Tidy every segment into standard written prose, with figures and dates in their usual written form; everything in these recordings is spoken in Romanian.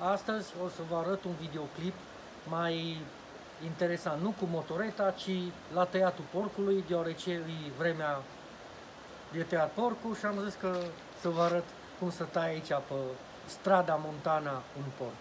Astăzi o să vă arăt un videoclip mai interesant, nu cu motoreta, ci la tăiatul porcului, deoarece e vremea de tăiat porcul și am zis că să vă arăt cum să taie aici pe strada Montana un porc.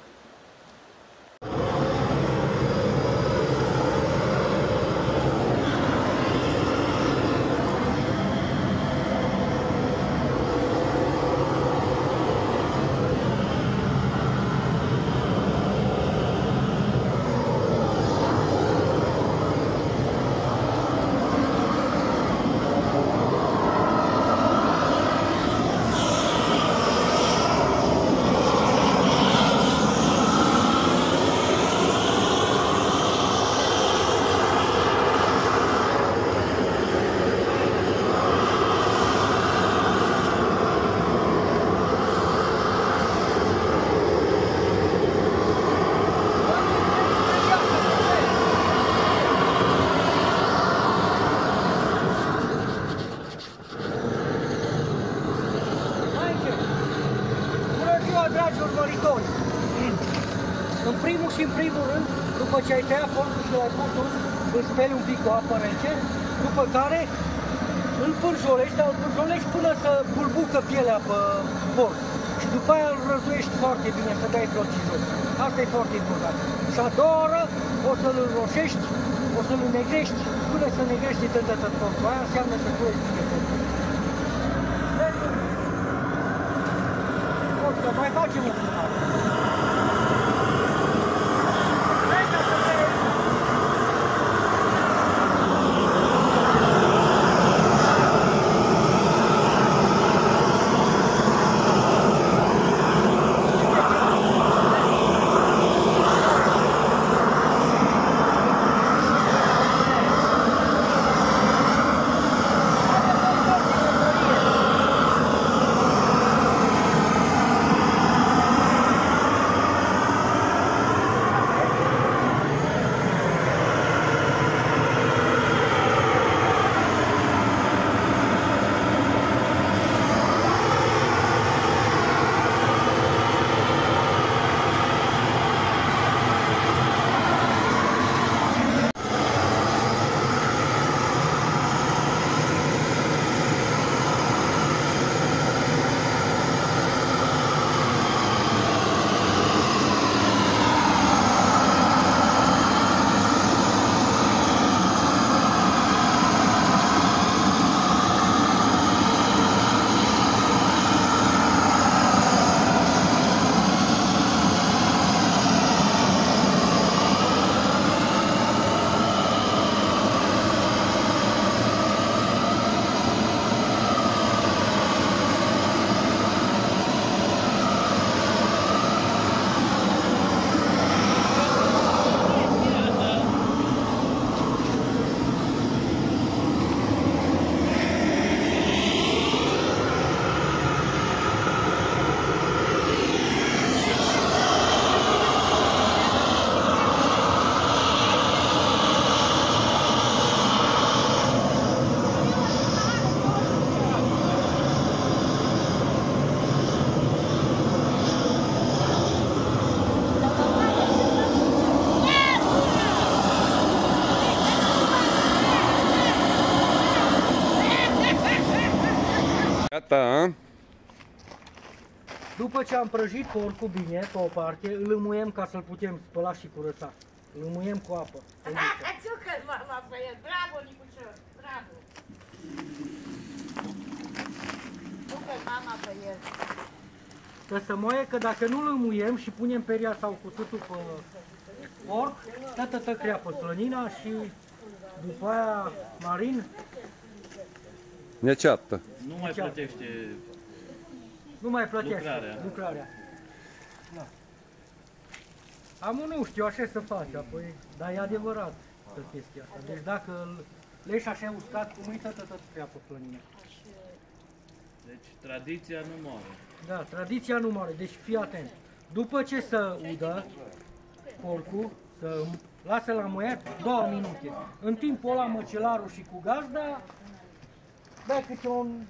Dragi urmăritori, în primul rând, după ce ai tăiat porcul și l-ai pus, îl speli un pic cu apă rece, după care îl pârjolești până să bulbucă pielea pe porc. Și după aia îl răzuiești foarte bine, să dai tot și jos. Asta e foarte important. Și a doua oră o să-l înroșești, o să-l negrești, până să negrești tot porcul. Aia înseamnă să curești bine porcul. Să mai facem o filmare. Gata. După ce am prăjit porcul bine pe o parte, îl înmuiem ca să-l putem spăla și curăța. Îl înmuiem cu apă. Țucă-l, mama, pe el. Bravo, Nicușor, bravo. Țucă-l, mama, pe el. Să se moaie, că dacă nu îl înmuiem și punem peria sau cuțutul pe porc, tătătă creapă slănina și după aia Marin Neceată. Nu mai plătește nu mai plătește lucrarea. Da. Nu știu, așa să faci, apoi, dar e adevărat că chestia asta. Deci dacă îl leși așa uscat, cum uită tot treapă slănina. Deci tradiția nu moare. Da, tradiția nu moare, deci fii atent. După ce se udă porcul, să lasă la muiat 2 minute. În timpul ăla măcelarul și cu gazda dai câte un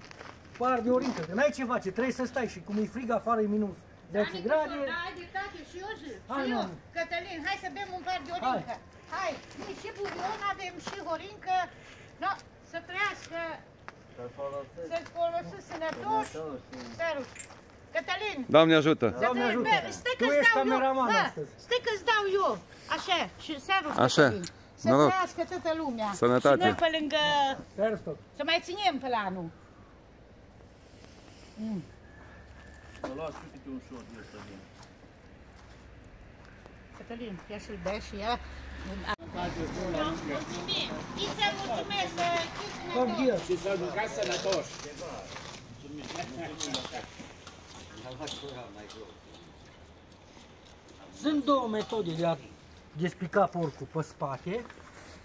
par de orincă, că n-ai ce face, trebuie să stai și cum e frig afară e minus 10 grade. Da, ai dreptate și eu zic. Hai, Și eu, mami. Cătălin, hai să bem un pahar de orincă. Hai, și bulion avem și horincă. No, să trăiască, să-l folosesc sănătoși. Sărut. Cătălin, Doamne ajută! Doamne ajută! stai Tu că-ți ești dau eu. cameraman Bă, astăzi. stai că-ți dau eu. Așa, și servus, Așa. Cătălin. Să Noroc. trăiască toată lumea. Sănătate. Și noi pe lângă, Servus tot. să mai ținem pe la anul. Să luați și câte un șor de ăsta bun. Cătălin, ia și-l bea și ea. Mulțumim! Îți mulțumesc! Come here. Și să jucați sănătoși. Sunt două metode de a despica porcul pe spate,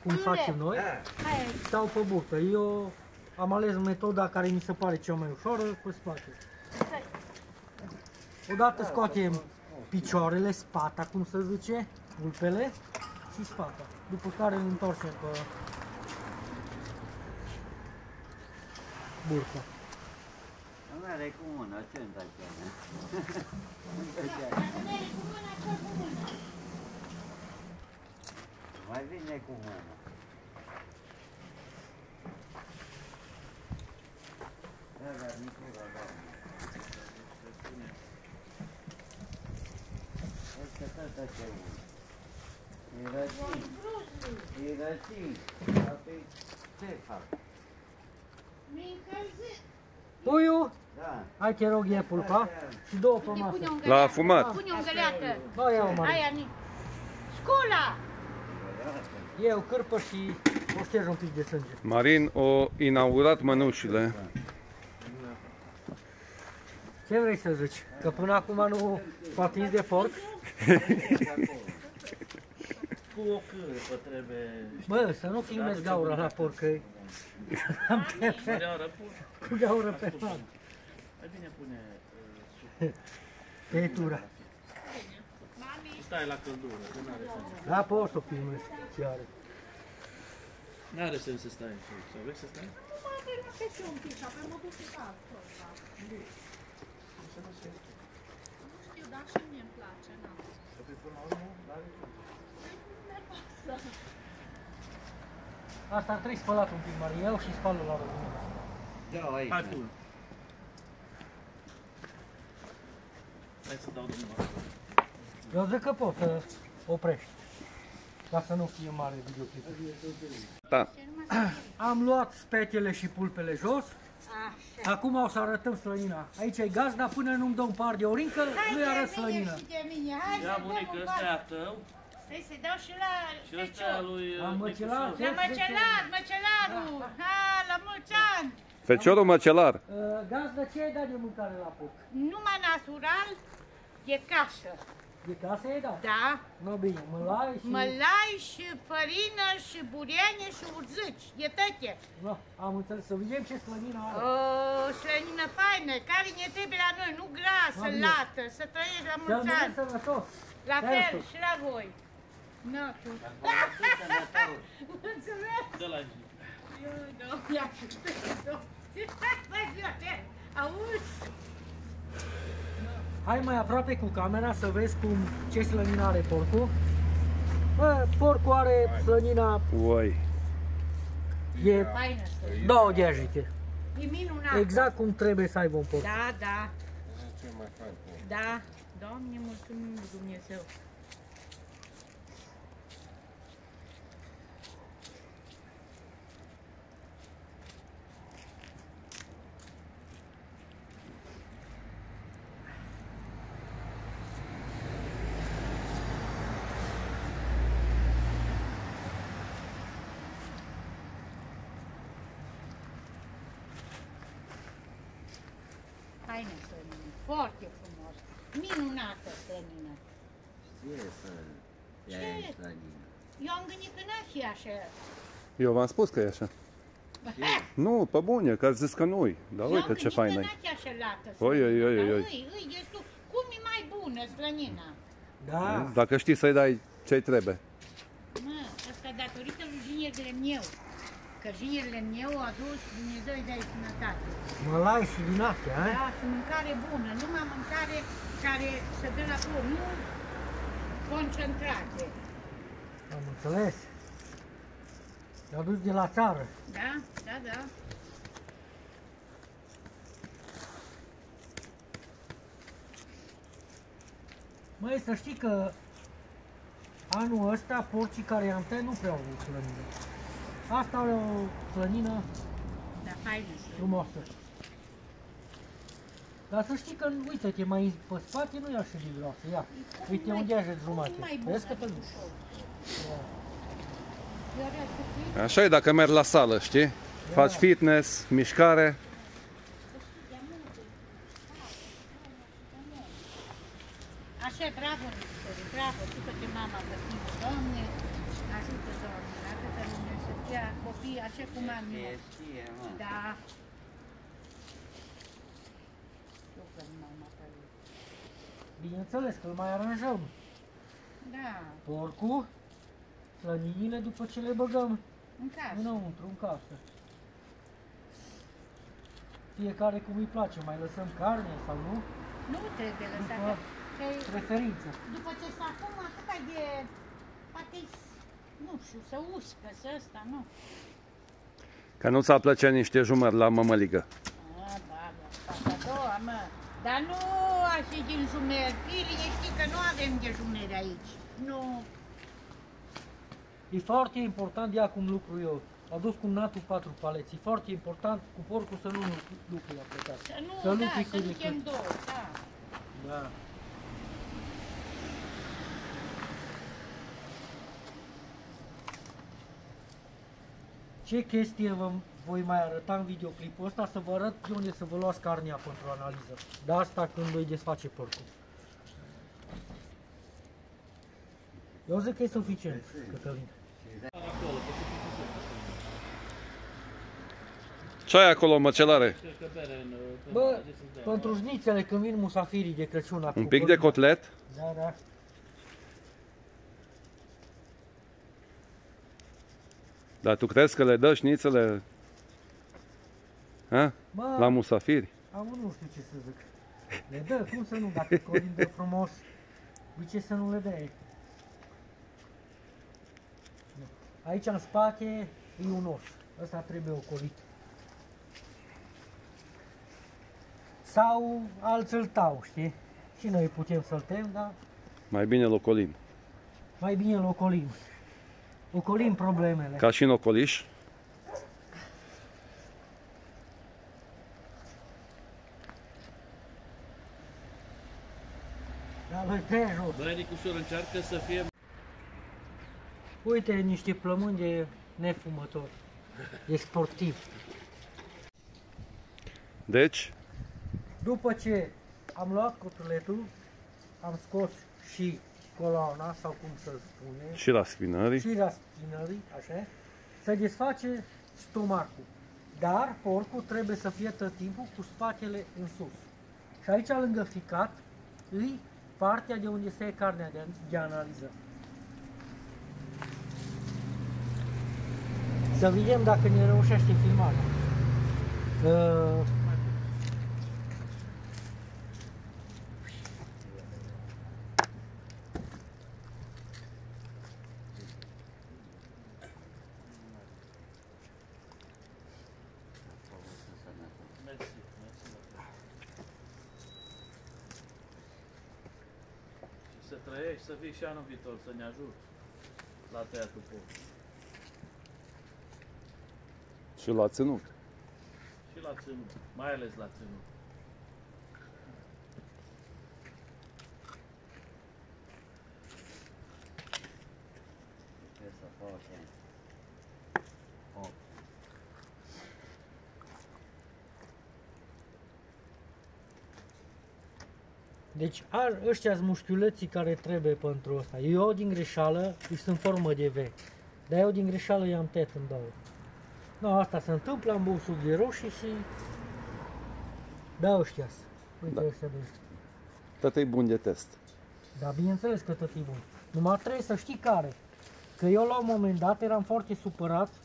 cum facem noi, Hai, sau pe burtă. Eu am ales metoda care mi se pare cea mai ușoară, pe spate. Odată scoatem picioarele, spata, cum se zice, vulpele și spata. După care îl întoarcem pe burtă. Nu are cu mâna, ce întâmplă? Mai vine cu mâna. Da, Nicola, da. Este tata ce mult. E răcit. E răcit. Apoi ce fac? mi încălzit. Puiul, Da. hai te rog, e pulpa și două pe masă. L-a fumat. Pune o găleată. Bă, ia-o, mă. Aia, Scula! E o cârpă și o ștergi un pic de sânge. Marin o inaugurat mănușile. Ce vrei să zici? Că până acum nu s-a atins de porc? Cu o cârpă trebuie... Bă, să nu filmezi gaura la porc, că Măreară pun. cu gaură pe față. Mai bine pune suc. Tăietura. Și stai la căldură, că n-are sens. Da, poți să o filmezi. Ce are. N-are sens să stai aici. Sau vrei să stai? Asta ar trebui spălat un pic, Maria. Iau și spală la rog. Da, aici. Hai, pun. Hai să dau dumneavoastră. Eu zic că poți să oprești. Ca să nu fie mare videoclip. Da. Am luat spetele și pulpele jos. Așa. Acum o să arătăm slănina. Aici e gazda, până nu-mi dă un par de orincă, nu-i arăt slănină. Și de mine, hai Ia, să dăm bunică, un ăsta e ban. a tău Stai să-i dau și la și ăsta e a fecior. lui Am măcelar, Nicușor. La măcelar, măcelarul! Ha, la mulți ani! Feciorul măcelar. Gazdă, ce ai dat de mâncare la porc? Numai natural, e casă. De casă ai dat? Da, Nu bine, mălai și... mălai și fărină și buriene și urzici, e tăche. No, am înțeles, să vedem ce slănină are. O, slănină faină, care ne trebuie la noi, nu grasă, Am lată, să trăiești la Cel mulți mai ani. sănătos. La fel Servus. și la voi. Nu, tu. Mulțumesc! De la zi. Eu, nu, ia și auzi? Hai mai aproape cu camera să vezi ce slănină are porcul. Bă, porcul are slănina, Uai. e Faină să două deajite. e minunat. Exact cum trebuie să aibă un porc. Da, da. Da. Doamne, mulțumim lui Dumnezeu. Faină slănină, foarte frumos, minunată slănină. Știe să ia Ce? slănină. Eu am gândit că n-ar fi așa. Eu v-am spus că e așa. Nu, pe bune, că ați zis că nu-i. Dar Eu am uite ce gândit faină că e. n-ar fi așa lată Oi, oi, oi, oi, oi. Îi destul. Cum e mai bună slănina? Da. Dacă știi să-i dai ce-i trebuie. Mă, asta datorită lui ginerele meu. Că ginerele meu a dus Dumnezeu îi dai sănătate. Mălai și din astea, Da, și mâncare bună, numai mâncare care se dă la porc, nu concentrate. Am înțeles. I-au dus de la țară. Da, da, da. Măi, să știi că anul ăsta porcii care i-am tăiat nu prea au avut slănină. Asta are o slănină Da, faină să. frumoasă. Dar să știi că, uite-te, mai pe spate nu e așa de groasă. Ia, uite unde ajungi jumate. Vezi că te duci. Așa e dacă mergi la sală, știi? Faci fitness, mișcare. Așa, bravo, Nicole, bravo, ajută-te mama pe tine, Doamne, ajută, Doamne, atâta lume să fie copii așa cum am eu. Da. Lucrăm mama pe lui. Bineînțeles că îl mai aranjăm. Da, Porcul, slăninile după ce le băgăm în casă. înăuntru, în casă. Fiecare cum îi place, mai lăsăm carne sau nu? Nu trebuie lăsat. După că- preferință. După ce s-a acum atâta de, poate, nu știu, să uscă, să ăsta, nu. Că nu ți-a plăcea niște jumări la mămăligă. A, da, asta a doua, mă. Dar nu așa din jumeri. Firile, știi că nu avem de jumeri aici. Nu. E foarte important, ia cum lucru eu. A dus cu natul 4 paleți. E foarte important cu porcul să nu lucru la plecat. Să nu, Să nu da, să pică nu decât. chem două, da. Da. Ce chestie vă voi mai arăta în videoclipul ăsta, să vă arăt de unde să vă luați carnea pentru analiză. De asta când îi desface porcul. Eu zic că e suficient, Cătălin. Ce ai acolo, măcelare? Cred că bere în... Bă, pentru jnițele când vin musafirii de Crăciun la Un pic de cotlet? Da, da. Dar tu crezi că le dă șnițele la Mă, musafiri? am nu știu ce să zic. Le dă, cum să nu, dacă Colin dă frumos, de ce să nu le dea? Aici în spate e un os, ăsta trebuie ocolit. Sau alții îl tau, știi? Și noi putem să-l tem, dar Mai bine locolim. mai bine îl ocolim. Ocolim problemele. Ca și în ocoliș. Dar îl tăia jos. Băi, Nicușor, încearcă să fie... Uite niște plămâni de nefumător, de sportiv. Deci, După ce am luat cotuletul, am scos și coloana, sau cum să spune, și la spinării. și raspinării, așa, se desface stomacul. Dar porcul trebuie să fie tot timpul cu spatele în sus. Și aici, lângă ficat, îi partea de unde se ia carnea de analiză. Să vedem dacă ne reușește filmarea. Mersi, mersi. Și să trăiești, să fii și anul viitor, să ne ajut la tăiatul porc. Și la ținut. Și la ținut, mai ales la ținut. Trebuie să facem. Deci ăștia sunt mușchiuleții care trebuie pentru asta. Eu din greșeală, îi sunt în formă de V. Dar eu din greșeală i-am tăiat în două. No, asta se întâmplă, am băut suc de roșii și... Da, ăștia uite Da. ăștia doi. Tot e bun de test. Dar bineînțeles că tot e bun. Numai trebuie să știi care. Că eu la un moment dat eram foarte supărat pe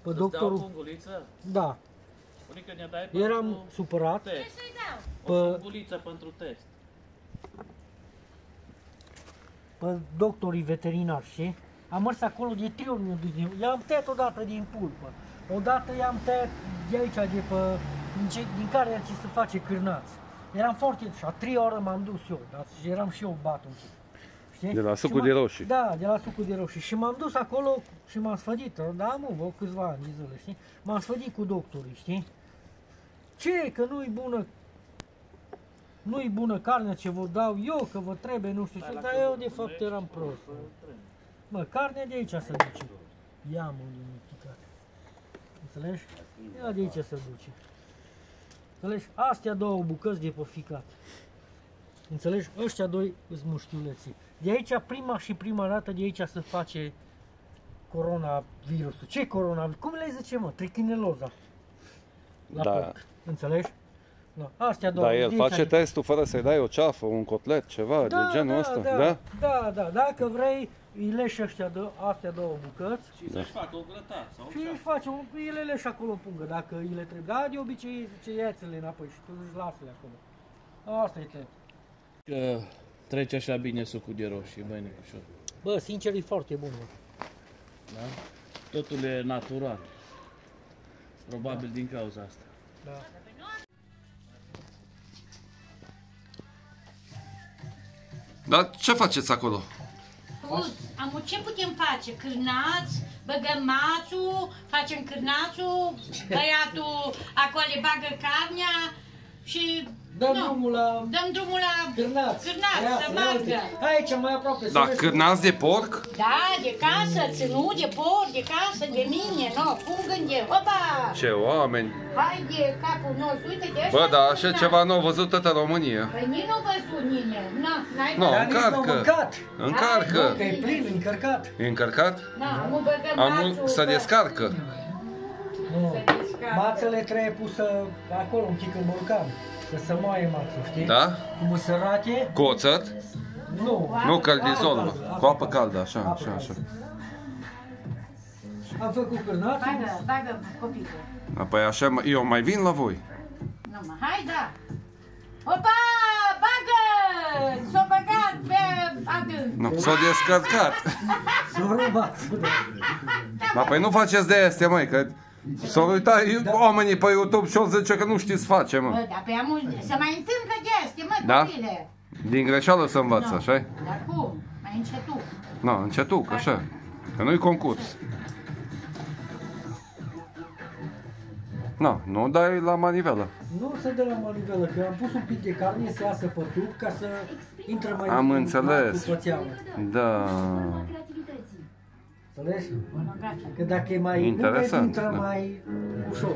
Să-ți dau doctorul... funguliță? Da, Bunica ne dai eram pentru supărat test. Ce să-i dau? O Pă- funguliță pentru test. pe doctorii veterinari, știi? Am mers acolo de 3 ori, i-am tăiat odată din pulpă, odată i-am tăiat de aici, din care ți se face cârnați. Eram foarte, și a 3 ori m-am dus eu, dar eram și eu bat un pic. Știi? De la sucul de roșii. Da, de la sucul de roșii. Și m-am dus acolo și m-am sfădit, da, mă, câțiva ani de zile, știi? M-am sfădit cu doctorii, știi? Ce, că nu-i bună, nu-i bună carnea ce vă dau eu, că vă trebuie, nu știu ce, dar eu de fapt eram prost. Mă, carnea de aici să duce. Ia mă, din picat. Înțelegi? Ia de aici să duce. Înțelegi? Astea două bucăți de pe ficat. Înțelegi? Ăștia doi îs mușchiuleții. De aici, prima dată, de aici se face coronavirusul. Ce coronavirus? Cum le zice, mă? Trichineloza. La Da. porc. Înțelegi? No. Astea două. Dar el de aici face testul fără să-i dai o ceafă, un cotlet, ceva de genul ăsta, da? Da. Dacă vrei, îi leși astea două bucăți. Și să-și facă o grătar sau Și îi faci, îi le leși acolo în pungă, dacă îi le trebuie. Da, de obicei zice, ia-ți-le înapoi și tu își lasă-le acolo. Asta e te. că trece așa bine sucul de roșii, băi Nicușor. Bă, sincer, e foarte bun. Da? Totul e natural. Probabil din cauza asta. Da. Dar ce faceți acolo? Am ce putem face? Cârnați, băgăm mațul, facem cârnațul, băiatul acolo bagă carnea și Dăm drumul la cârnați, să margă. Aici, mai aproape. Da, cârnați de porc? Da, de casă, ținut, de porc, de casă, de mine, no, fungă-nde, opa! Ce oameni! Hai de capul nostru, uite de ăștia. Bă, dar așa ceva n-au văzut toată România. Păi nici nu văzut nimeni, n-ai Nu, Dar nici n-au încarcă! mâncat. Încarcă! Că e plin, încărcat. E încărcat? Nu băgăm mațul. Să descarcă. Nu. Mațele trebuie pusă acolo, un pic în borcan. Să se moaie mațul, știi? Da? Cu musărate. Cu oțet? Nu. Nu, că îl Apă dizolvă. caldă, Cu apă caldă, așa, Apă așa, așa. Am făcut cârnațul. Bagă copilul. Apoi așa, eu mai vin la voi. Hai, da. Opa, bagă! S-o băgat pe adânc. Nu, s-a descărcat. S-o rubat. Dar păi nu faceți de astea, măi, că s-au uitat oamenii pe YouTube și o zice că nu știți face, mă. Bă, dar pe amul, se mai întâmplă de astea, mă, Da? copile. Din greșeală să învață, așa-i? Dar cum? Mai încetul. Nu, încetuc, așa. Că nu-i concurs. Nu dai la manivelă. Nu se dă la manivelă, că am pus un pic de carne să iasă pe tub ca să intre mai Am înțeles. pe țeavă. Da. Înțelegi? Că dacă e mai Interesant, umed, intră da. mai ușor.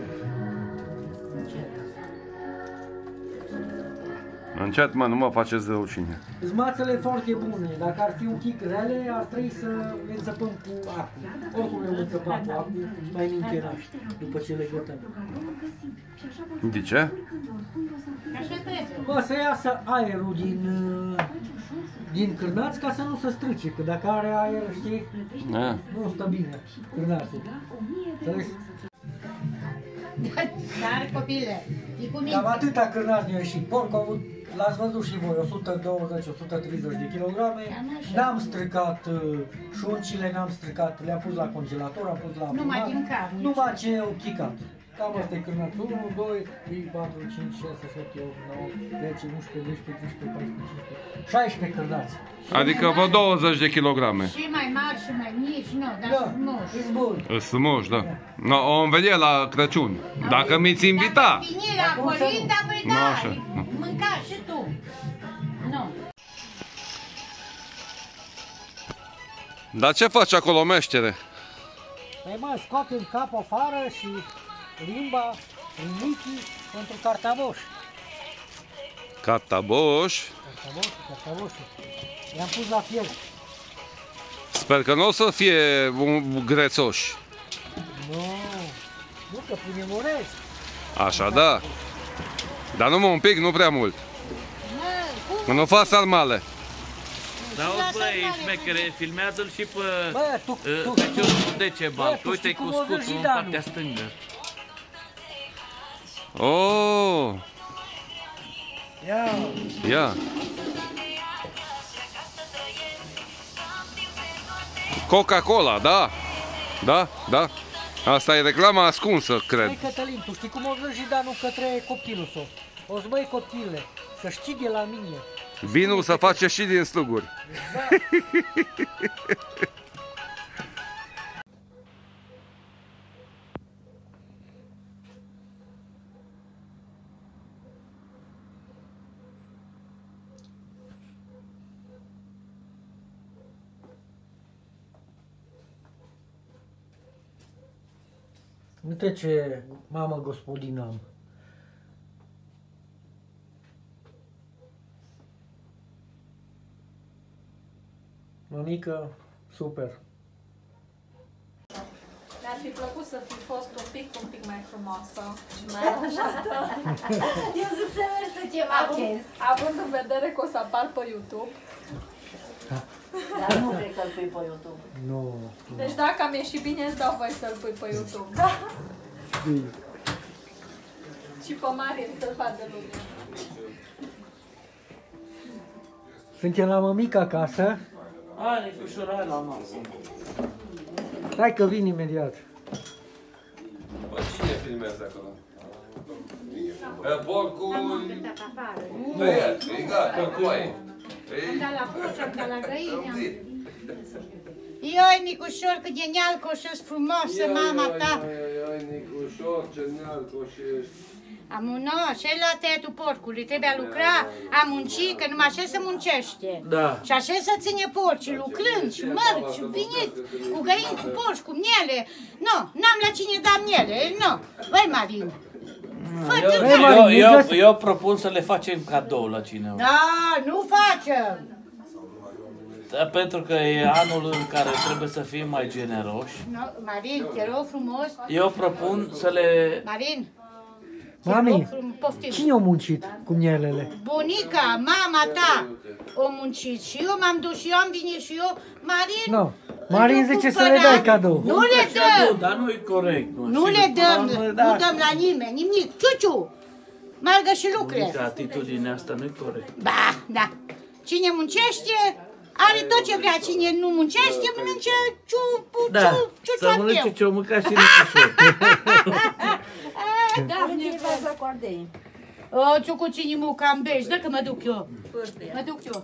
Încet, mă, nu mă faceți răucine. Zmațele foarte bune, dacă ar fi un pic rele, ar trebui să le înțăpăm cu apă. Oricum le înțăpăm cu apă, mai mincherași, după ce le gătăm. De ce? Așa trebuie. Bă, să iasă aerul din cârnați ca să nu se strice, că dacă are aer, știi, Da. nu stă bine cârnațul. Înțelegi? Dar, copile, e cu mine. Cam atâta cârnați ne-a ieșit. Porc au avut, l-ați văzut și voi, 120-130 de kilograme. N-am stricat șuncile, n-am stricat, le-am pus la congelator, am pus la Numai afumat. din carne. Numai ce au chicat. Cam asta e cârnați. 1, 2, 3, 4, 5, 6, 7, 8, 9, 10, 11, 12, 13, 14, 15, 16 cârnați. Adică vă 20 de kilograme. Și mai mari și mai mici, nu, dar Da, frumoși. e bun. Îs frumoși, da. No, o vedea la Crăciun. Dacă mi-ți invita. Dacă vine la colinda, păi Nu, da, așa, nu. mânca și tu. Nu. Dar ce faci acolo, meștere? Păi mă, scoatem capul afară și limba, rinichii pentru cartaboș. Cataboș. Cartaboșul. I-am pus la fier. Sper că nu o să fie grețoși. Nu, că punem orez. Așa, da. Dar numai un pic, nu prea mult. Că nu fac sarmale. Da, auzi, băi, șmechere, filmează-l și pe Bă, tu Crăciunul Decebal, Bă, că tu uite-i știi cum o cuscutul zici, în Danu? partea stângă. Oh, ia, ia. Coca-Cola, da. Da, da. Asta e reclama ascunsă, cred. Hai, Cătălin, tu știi cum o zis Jidanul către copilul său? O să băi copile, să știi de la mine. Vinul să face și din sluguri. Uite ce mamă gospodină am. Mămică, super. Mi-ar fi plăcut să fi fost un pic mai frumoasă și mai aranjată. Eu zic să mergi să ce marchezi. Având în vedere că o să apar pe YouTube. Dar nu cred că îl pui pe YouTube. Nu. Deci dacă am ieșit bine, îți dau voie să-l pui pe YouTube. Bine. Și pe Marin să-l vadă lumea. Suntem la mămică acasă. Hai, Nicușorai la masă. Hai că vin imediat. Bă, cine filmează acolo? Porcul... Nu e, e gata, cu aia. Am dat la porci, am dat la găină. Ioi, Nicușor, cât de nealco și-s frumoasă mama ta. Ioi, Nicușor, ce nealco și ești. Am no, și la tăiatul porcului, trebuie a lucra, a munci, că numai așa se muncește. Da. Și așa se ține porci, lucrând și mărci, și vinit, cu găini, cu porci, cu miele. Nu, n-am la cine da miele, nu. Băi, Marin, Eu propun să le facem cadou la cineva. Da, nu facem. Da, pentru că e anul în care trebuie să fim mai generoși. No, Marin, te rog frumos. Eu propun să le... Marin, Mami, poftim. cine a muncit cu mielele? Bunica, mama ta, o muncit și eu m-am dus și eu am venit și eu. Marin, Nu. Marin zice să le dai cadou. Nu le dăm. Dar nu e corect. Nu le dăm, nu dăm la nimeni, nimic. Ciuciu, margă și lucre. Atitudinea asta nu e corect. Ba, da. Cine muncește, are tot ce vrea. Cine nu muncește, mănânce Da, să mănânce ce-o mânca și Nicușor. Da, o, ciucu, ține muca în beș, dă că mă duc eu. Mă duc eu.